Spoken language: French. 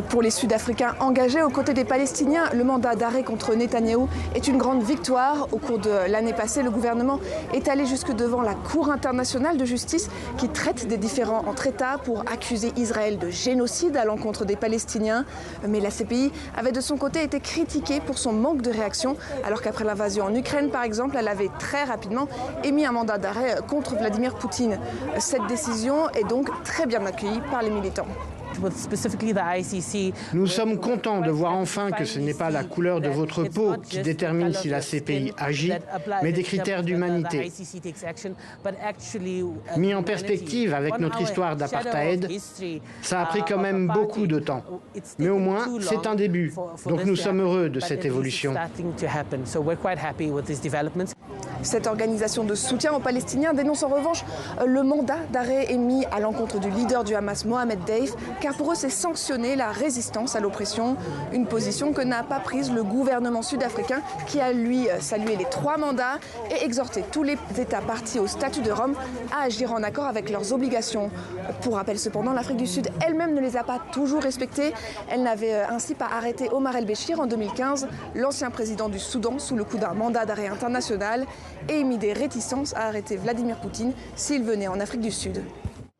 Pour les Sud-Africains engagés aux côtés des Palestiniens, le mandat d'arrêt contre Netanyahou est une grande victoire. Au cours de l'année passée, le gouvernement est allé jusque devant la Cour internationale de justice qui traite des différends entre États pour accuser Israël de génocide à l'encontre des Palestiniens. Mais la CPI avait de son côté été critiquée pour son manque de réaction, alors qu'après l'invasion en Ukraine, par exemple, elle avait très rapidement émis un mandat d'arrêt contre Vladimir Poutine. Cette décision est donc très bien accueillie par les militants. Nous sommes contents de voir enfin que ce n'est pas la couleur de votre peau qui détermine si la CPI agit, mais des critères d'humanité. Mis en perspective avec notre histoire d'apartheid, ça a pris quand même beaucoup de temps. Mais au moins, c'est un début. Donc nous sommes heureux de cette évolution. Cette organisation de soutien aux Palestiniens dénonce en revanche le mandat d'arrêt émis à l'encontre du leader du Hamas, Mohamed Deif, car pour eux c'est sanctionner la résistance à l'oppression, une position que n'a pas prise le gouvernement sud-africain qui a lui salué les 3 mandats et exhorté tous les États partis au statut de Rome à agir en accord avec leurs obligations. Pour rappel cependant, l'Afrique du Sud elle-même ne les a pas toujours respectées. Elle n'avait ainsi pas arrêté Omar el-Béchir en 2015, l'ancien président du Soudan sous le coup d'un mandat d'arrêt international, et émis des réticences à arrêter Vladimir Poutine s'il venait en Afrique du Sud.